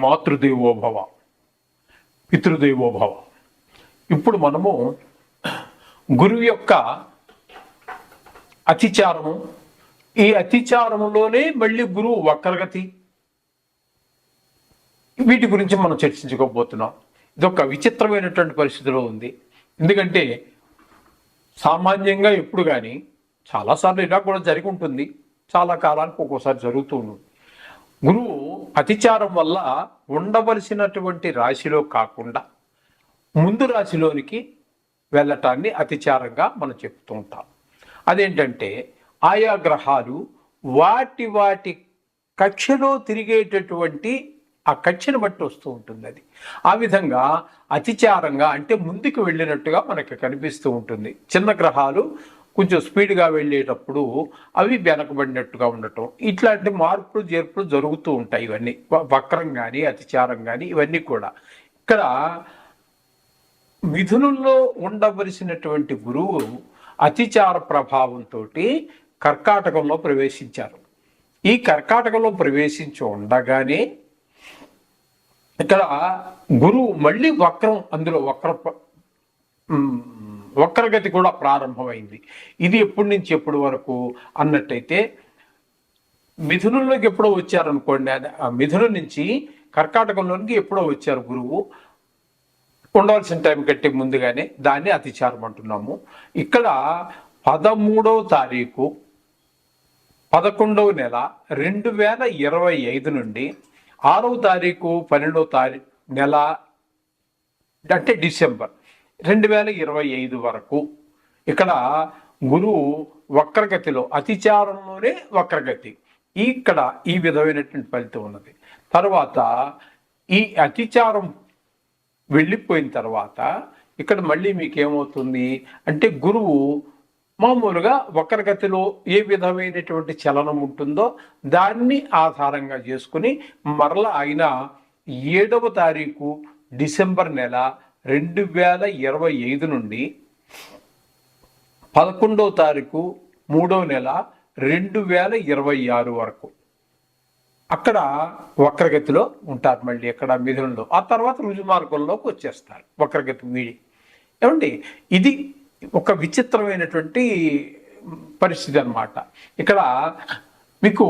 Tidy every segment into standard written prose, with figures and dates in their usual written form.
మాతృదేవోభవ, పితృదేవోభవ. ఇప్పుడు మనము గురువు యొక్క అతిచారము, ఈ అతిచారములోనే మళ్ళీ గురువు వక్రగతి, వీటి గురించి మనం చర్చించుకోబోతున్నాం. ఇదొక విచిత్రమైనటువంటి పరిస్థితిలో ఉంది. ఎందుకంటే సామాన్యంగా ఎప్పుడు కానీ చాలాసార్లు ఇలా కూడా జరిగి ఉంటుంది, చాలా కాలానికి ఒక్కోసారి జరుగుతూ ఉంటుంది. గురువు అతిచారం వల్ల ఉండవలసినటువంటి రాశిలో కాకుండా ముందు రాశిలోనికి వెళ్ళటాన్ని అతిచారంగా మనం చెప్తూ ఉంటాం. అదేంటంటే ఆయా గ్రహాలు వాటి వాటి కక్షలో తిరిగేటటువంటి ఆ కక్షను బట్టి వస్తూ ఉంటుంది. అది ఆ విధంగా అతిచారంగా అంటే ముందుకు వెళ్ళినట్టుగా మనకి కనిపిస్తూ ఉంటుంది. చిన్న గ్రహాలు కొంచెం స్పీడ్గా వెళ్ళేటప్పుడు అవి వెనకబడినట్టుగా ఉండటం, ఇట్లాంటి మార్పులు చేర్పులు జరుగుతూ ఉంటాయి. ఇవన్నీ వక్రం కానీ అతిచారం కానీ ఇవన్నీ కూడా. ఇక్కడ మిథునంలో ఉండవలసినటువంటి గురువు అతిచార ప్రభావంతో కర్కాటకంలో ప్రవేశించారు. ఈ కర్కాటకంలో ప్రవేశించి ఉండగానే ఇక్కడ గురువు మళ్ళీ వక్రం, అందులో వక్రగతి కూడా ప్రారంభమైంది. ఇది ఎప్పటి నుంచి ఎప్పటి వరకు అన్నట్టయితే మిథునంలోకి ఎప్పుడో వచ్చారనుకోండి, మిథునం నుంచి కర్కాటకంలోనికి ఎప్పుడో వచ్చారు గురువు, ఉండవలసిన టైం కంటే ముందుగానే, దాన్ని అతిచారం అంటున్నాము. ఇక్కడ 13వ తారీఖు 11వ నెల 2025 నుండి 6వ తారీఖు 12వ నెల అంటే డిసెంబర్ 2025 వరకు ఇక్కడ గురువు వక్రగతిలో, అతిచారంలోనే వక్రగతి, ఇక్కడ ఈ విధమైనటువంటి ఫలితం ఉన్నది. తర్వాత ఈ అతిచారం వెళ్ళిపోయిన తర్వాత ఇక్కడ మళ్ళీ మీకు ఏమవుతుంది అంటే గురువు మామూలుగా వక్రగతిలో ఏ విధమైనటువంటి చలనం ఉంటుందో దాన్ని ఆధారంగా చేసుకుని మరలా ఆయన 7వ తారీఖు డిసెంబర్ నెల 2025 నుండి 11వ తారీఖు 3వ నెల 2026 వరకు అక్కడ వక్రగతిలో ఉంటారు. మళ్ళీ అక్కడ మిథునంలో, ఆ తర్వాత రుజుమార్గంలోకి వచ్చేస్తారు వక్రగతి వీడి. ఏమండి, ఇది ఒక విచిత్రమైనటువంటి పరిస్థితి అన్నమాట. ఇక్కడ మీకు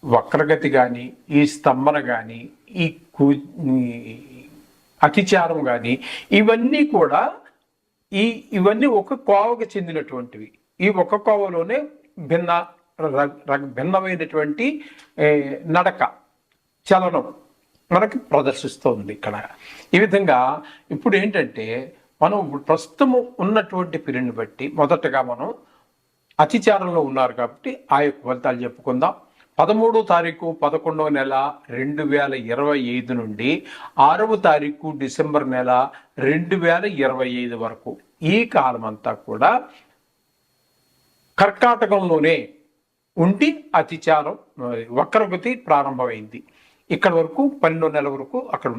వక్రగతి కానీ, ఈ స్తంభన కానీ, ఈ అతిచారం కానీ ఇవన్నీ కూడా ఇవన్నీ ఒక కోవకు చెందినటువంటివి. ఈ ఒక కోవలోనే భిన్నమైనటువంటి నడక, చలనం మనకి ప్రదర్శిస్తుంది ఇక్కడ. ఈ విధంగా ఇప్పుడు ఏంటంటే మనం ప్రస్తుతము ఉన్నటువంటి పీరియడ్ని బట్టి మొదటగా మనం అతిచారంలో ఉన్నారు కాబట్టి ఆ యొక్క ఫలితాలు చెప్పుకుందాం. 13వ తారీఖు 11వ నెల 2025 నుండి 6వ తారీఖు డిసెంబర్ నెల 2025 వరకు ఈ కాలం అంతా కూడా కర్కాటకంలోనే ఉండి అతిచారం వక్రగతి ప్రారంభమైంది. ఇక్కడ వరకు 12వ నెల వరకు అక్కడ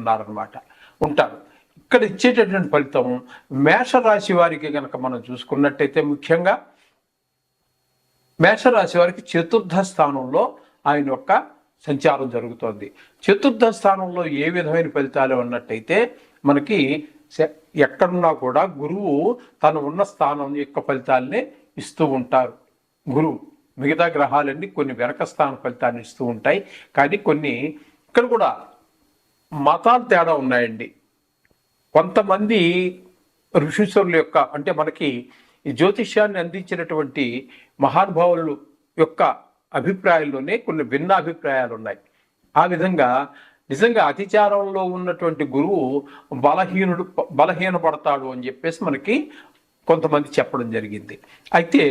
ఉంటారు. ఇక్కడ ఇచ్చేటటువంటి ఫలితం మేషరాశి వారికి కనుక మనం చూసుకున్నట్టయితే, ముఖ్యంగా మేషరాశి వారికి 4వ స్థానంలో ఆయన యొక్క సంచారం జరుగుతోంది. 4వ స్థానంలో ఏ విధమైన ఫలితాలు ఉన్నట్టయితే మనకి ఎక్కడున్నా కూడా గురువు తను ఉన్న స్థానం యొక్క ఫలితాలనే ఇస్తూ ఉంటారు. గురువు మిగతా గ్రహాలన్నీ కొన్ని వెనక స్థాన ఫలితాన్ని ఇస్తూ ఉంటాయి. కానీ కొన్ని ఇక్కడ కూడా మతాలు తేడా ఉన్నాయండి. కొంతమంది ఋషీశ్వరుల యొక్క అంటే మనకి ఈ జ్యోతిష్యాన్ని అందించినటువంటి మహానుభావులు యొక్క అభిప్రాయాల్లోనే కొన్ని భిన్న అభిప్రాయాలు ఉన్నాయి. ఆ విధంగా నిజంగా అతిచారంలో ఉన్నటువంటి గురువు బలహీనపడతాడు అని చెప్పేసి మనకి కొంతమంది చెప్పడం జరిగింది. అయితే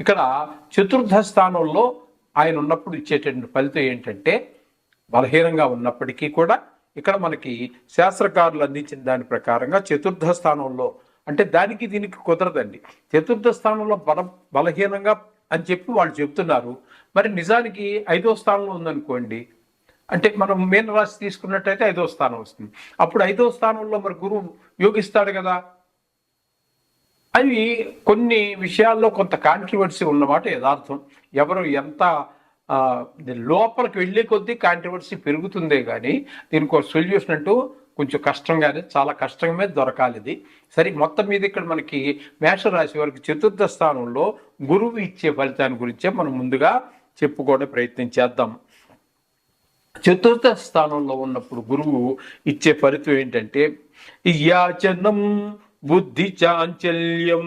ఇక్కడ 4వ స్థానంలో ఆయన ఉన్నప్పుడు ఇచ్చేటటువంటి ఫలితం ఏంటంటే, బలహీనంగా ఉన్నప్పటికీ కూడా ఇక్కడ మనకి శాస్త్రకారులు అందించిన దాని ప్రకారంగా 4వ స్థానంలో అంటే దానికి దీనికి కుదరదండి. 4వ స్థానంలో బలహీనంగా అని చెప్పి వాళ్ళు చెప్తున్నారు. మరి నిజానికి 5వ స్థానంలో ఉందనుకోండి, అంటే మనం మీనరాశి తీసుకున్నట్టయితే 5వ స్థానం వస్తుంది. అప్పుడు 5వ స్థానంలో మరి గురువు యోగిస్తాడు కదా. అవి కొన్ని విషయాల్లో కొంత కాంట్రవర్సీ ఉన్నమాట యథార్థం. ఎవరు ఎంత లోపలికి వెళ్ళే కొద్దీ కాంట్రవర్సీ పెరుగుతుందే కానీ దీనికి ఒక సొల్యూషన్ అంటూ కొంచెం కష్టంగానే, చాలా కష్టంగా దొరకాలి ఇది. సరే, మొత్తం మీద ఇక్కడ మనకి మేషరాశి వారికి చతుర్థ స్థానంలో గురువు ఇచ్చే ఫలితాన్ని గురించే మనం ముందుగా చెప్పుకోవడం ప్రయత్నం చేద్దాం. చతుర్థ స్థానంలో ఉన్నప్పుడు గురువు ఇచ్చే ఫలితం ఏంటంటే యాచనం బుద్ధి చాంచల్యం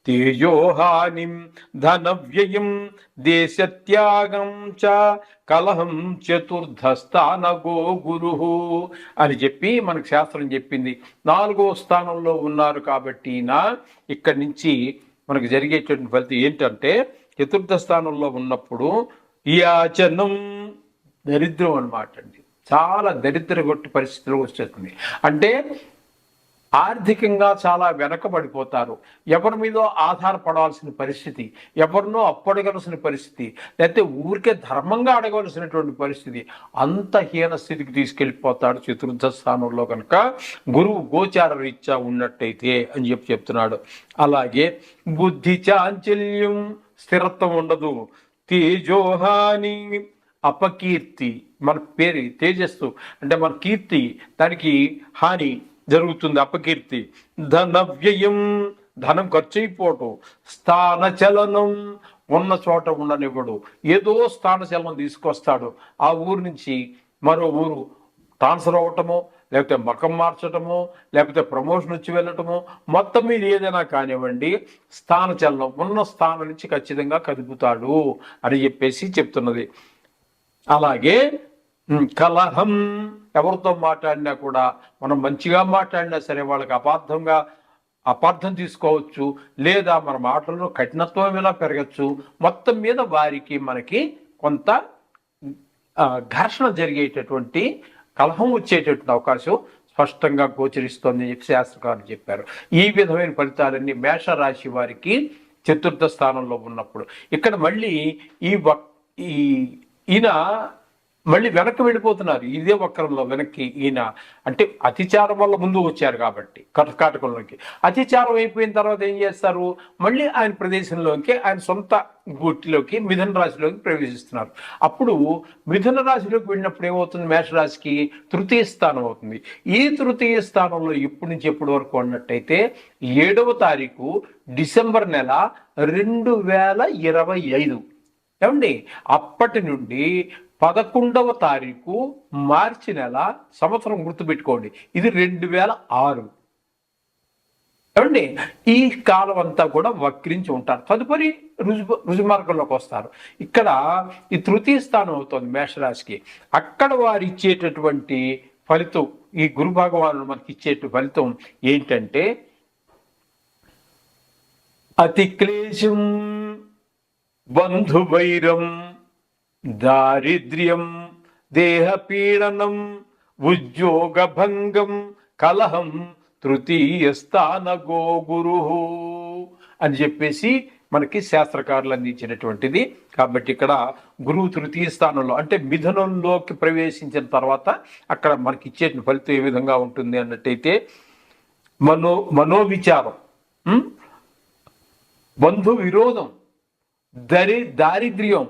తేజోహానిం ధన వ్యయం దేశత్యాగం చ కలహం చతుర్థ స్థానగో గురు అని చెప్పి మనకు శాస్త్రం చెప్పింది. 4వ స్థానంలో ఉన్నారు కాబట్టి ఇక్కడి నుంచి మనకు జరిగేటువంటి ఫలితం ఏంటంటే చతుర్థ స్థానంలో ఉన్నప్పుడు యాచనం దరిద్రం అనమాట అండి. చాలా దరిద్రగొట్టు పరిస్థితులు వచ్చేస్తుంది. అంటే ఆర్థికంగా చాలా వెనకబడిపోతారు. ఎవరి మీదో ఆధారపడాల్సిన పరిస్థితి, ఎవరినో అప్పడగలసిన పరిస్థితి, లేకపోతే ఊరికే ధర్మంగా అడగవలసినటువంటి పరిస్థితి, అంత హీన స్థితికి తీసుకెళ్ళిపోతాడు చతుర్థ స్థానంలో కనుక గురువు గోచార రీత్యా ఉన్నట్టయితే అని చెప్తున్నాడు. అలాగే బుద్ధి చాంచల్యం, స్థిరత్వం ఉండదు. తేజోహాని, అపకీర్తి, మన పేరు తేజస్సు అంటే మన కీర్తి, దానికి హాని జరుగుతుంది, అపకీర్తి. ధన వ్యయం, ధనం ఖర్చు అయిపోవటం. స్థాన చలనం, ఉన్న చోట ఉండనివ్వడు. ఏదో స్థాన చలనం తీసుకొస్తాడు. ఆ ఊరు నుంచి మరో ఊరు ట్రాన్స్ఫర్ అవ్వటమో, లేకపోతే మకం మార్చటమో, లేకపోతే ప్రమోషన్ వచ్చి వెళ్ళటమో, మొత్తం మీద ఏదైనా కానివ్వండి, స్థాన చలనం, ఉన్న స్థానం నుంచి ఖచ్చితంగా కదుపుతాడు అని చెప్పేసి చెప్తున్నది. అలాగే కలహం, ఎవరితో మాట్లాడినా కూడా మనం మంచిగా మాట్లాడినా సరే వాళ్ళకి అపార్థం తీసుకోవచ్చు, లేదా మన మాటల్లో కఠినత్వం ఇలా పెరగచ్చు. మొత్తం మీద వారికి మనకి కొంత ఘర్షణ జరిగేటటువంటి, కలహం వచ్చేటటువంటి అవకాశం స్పష్టంగా గోచరిస్తోందని చెప్పి శాస్త్రకారులు చెప్పారు. ఈ విధమైన ఫలితాలన్నీ మేషరాశి వారికి చతుర్థ స్థానంలో ఉన్నప్పుడు. ఇక్కడ మళ్ళీ ఈయన మళ్ళీ వెనక్కి వెళ్ళిపోతున్నారు. ఇదే వక్రంలో వెనక్కి ఈయన, అంటే అతిచారం వల్ల ముందు వచ్చారు కాబట్టి కర్కాటకంలోకి. అతిచారం అయిపోయిన తర్వాత ఏం చేస్తారు, మళ్ళీ ఆయన ప్రదేశంలోకి, ఆయన సొంత గుట్టిలోకి, మిథున రాశిలోకి ప్రవేశిస్తున్నారు. అప్పుడు మిథున రాశిలోకి వెళ్ళినప్పుడు ఏమవుతుంది, మేషరాశికి తృతీయ స్థానం అవుతుంది. ఈ తృతీయ స్థానంలో ఇప్పటి నుంచి ఎప్పటి వరకు అన్నట్టయితే 7వ తారీఖు డిసెంబర్ నెల 2025 ఏమండి, అప్పటి నుండి 11వ తారీఖు మార్చి నెల, సంవత్సరం గుర్తుపెట్టుకోండి, ఇది 2006 ఏమండి. ఈ కాలం అంతా కూడా వక్రించి ఉంటారు. తదుపరి రుజుమార్గంలోకి వస్తారు. ఇక్కడ ఈ తృతీయ స్థానం అవుతుంది మేషరాశికి. అక్కడ వారు ఇచ్చేటటువంటి ఫలితం, ఈ గురు భగవానుడు మనకి ఇచ్చేట ఫలితం ఏంటంటే అతి క్లేశం, బంధువైరం, దారిద్ర్యం, దేహపీడనం, ఉద్యోగభంగం, కలహం, తృతీయ స్థానగో గురు అని చెప్పేసి మనకి శాస్త్రకారులు అందించినటువంటిది. కాబట్టి ఇక్కడ గురువు తృతీయ స్థానంలో, అంటే మిథునంలోకి ప్రవేశించిన తర్వాత అక్కడ మనకి ఇచ్చే ఫలితం ఏ విధంగా ఉంటుంది అన్నట్టయితే మనోవిచారం, బంధు విరోధం, దారిద్ర్యం,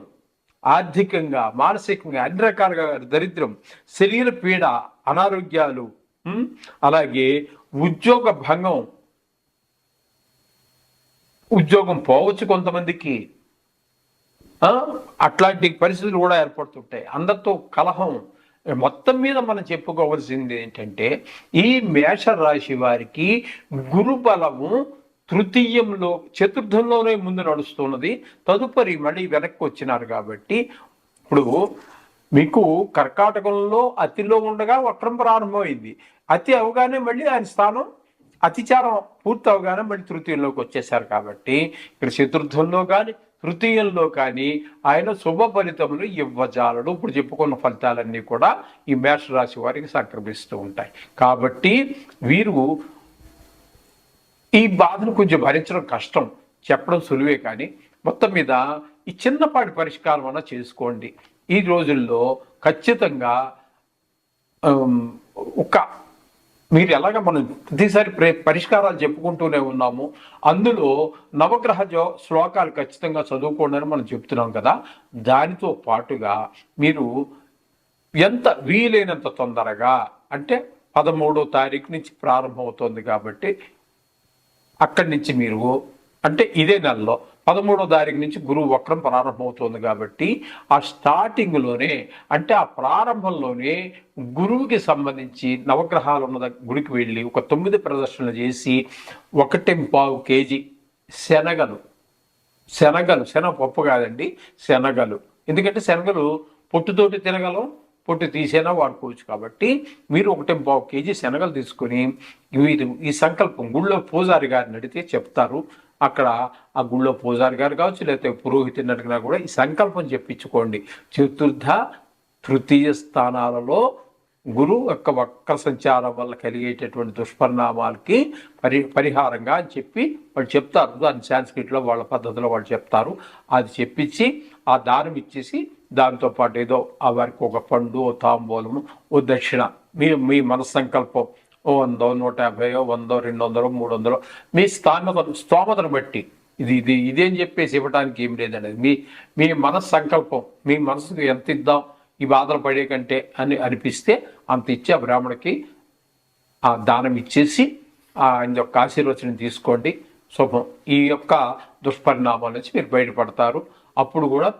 ఆర్థికంగా, మానసికంగా అన్ని రకాలుగా దరిద్రం, శరీర పీడ, అనారోగ్యాలు, అలాగే ఉద్యోగ భంగం, ఉద్యోగం పోవచ్చు కొంతమందికి, అట్లాంటి పరిస్థితులు కూడా ఏర్పడుతుంటాయి. అందరితో కలహం. మొత్తం మీద మనం చెప్పుకోవాల్సింది ఏంటంటే ఈ మేషరాశి వారికి గురు బలము తృతీయంలో, చతుర్థంలోనే ముందు నడుస్తున్నది. తదుపరి మళ్ళీ వెనక్కి వచ్చినారు కాబట్టి ఇప్పుడు మీకు కర్కాటకంలో అతిలో ఉండగా వక్రం ప్రారంభమైంది. అతి అవగానే మళ్ళీ ఆయన స్థానం, అతిచారం పూర్తి అవగానే మళ్ళీ తృతీయంలోకి వచ్చేసారు. కాబట్టి ఇక్కడ చతుర్థంలో కానీ తృతీయంలో కానీ ఆయన శుభ ఫలితములు ఇవ్వజాలడు. ఇప్పుడు చెప్పుకున్న ఫలితాలన్నీ కూడా ఈ మేషరాశి వారికి సంక్రమిస్తూ ఉంటాయి. కాబట్టి వీరు ఈ బాధను కొంచెం భరించడం కష్టం, చెప్పడం సులువే, కానీ మొత్తం మీద ఈ చిన్నపాటి పరిష్కారం అన్నా చేసుకోండి. ఈ రోజుల్లో ఖచ్చితంగా ఒక మీరు ఎలాగ మనం ప్రతిసారి పరిష్కారాలు చెప్పుకుంటూనే ఉన్నాము. అందులో నవగ్రహ శ్లోకాలు ఖచ్చితంగా చదువుకోండి అని మనం చెప్తున్నాం కదా. దానితో పాటుగా మీరు ఎంత వీలైనంత తొందరగా, అంటే 13వ తారీఖు నుంచి ప్రారంభమవుతుంది కాబట్టి అక్కడి నుంచి మీరు, అంటే ఇదే నెలలో 13వ తారీఖు నుంచి గురువు వక్రం ప్రారంభమవుతుంది కాబట్టి ఆ స్టార్టింగ్లోనే, అంటే ఆ ప్రారంభంలోనే గురువుకి సంబంధించి నవగ్రహాలు ఉన్న గుడికి వెళ్ళి ఒక 9 ప్రదర్శనలు చేసి 1.5 కేజీ శనగలు, శనగపప్పు కాదండి, శనగలు. ఎందుకంటే శనగలు పొట్టుతోటి తినగలం, పొట్టు తీసేనా వాడుకోవచ్చు. కాబట్టి మీరు 1.5 కేజీ శనగలు తీసుకొని మీరు ఈ సంకల్పం గుళ్ళో పూజారి గారిని అడిగితే చెప్తారు. అక్కడ ఆ గుళ్ళో పూజారి గారు కావచ్చు, లేకపోతే పురోహితుని అడిగినా కూడా ఈ సంకల్పం చెప్పించుకోండి. చతుర్థ తృతీయ స్థానాలలో గురువు యొక్క వక్ర సంచారం వల్ల కలిగేటటువంటి దుష్పరిణామాలకి పరిహారంగా అని చెప్పి వాళ్ళు చెప్తారు. దాన్ని సాంస్క్రిట్లో వాళ్ళ పద్ధతిలో వాళ్ళు చెప్తారు. అది చెప్పించి ఆ దానం ఇచ్చేసి దాంతోపాటు ఏదో ఆ వారికి ఒక పండు, ఓ తాంబూలము, ఓ దక్షిణ, మీ మనస్సంకల్పం, ఓ 100, 150, 100, 200, 300 మీ స్తోమతను బట్టి ఇదేం చెప్పేసి ఇవ్వడానికి ఏం లేదండి. మీ మనస్సంకల్పం, మీ మనసుకు ఎంత ఇద్దాం ఈ బాధలు పడే కంటే అని అనిపిస్తే అంత ఇచ్చి ఆ బ్రాహ్మణికి ఆ దానం ఇచ్చేసి ఆయన యొక్క ఆశీర్వచనం తీసుకోండి. శుభం. ఈ యొక్క దుష్పరిణామాల నుంచి మీరు బయటపడతారు. అప్పుడు కూడా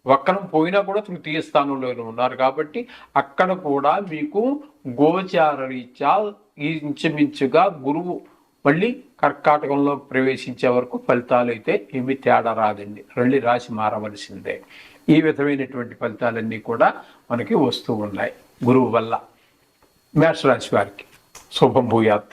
వక్రం పోయినా కూడా తృతీయ స్థానంలో ఉన్నారు కాబట్టి అక్కడ కూడా మీకు గోచార రీత్యా ఇంచుమించుగా గురువు మళ్ళీ కర్కాటకంలో ప్రవేశించే వరకు ఫలితాలు అయితే ఏమి తేడా రాదండి. మళ్ళీ రాశి మారవలసిందే. ఈ విధమైనటువంటి ఫలితాలన్నీ కూడా మనకి వస్తూ ఉన్నాయి గురువు వల్ల. మేషరాశి వారికి శుభం భూయాత్.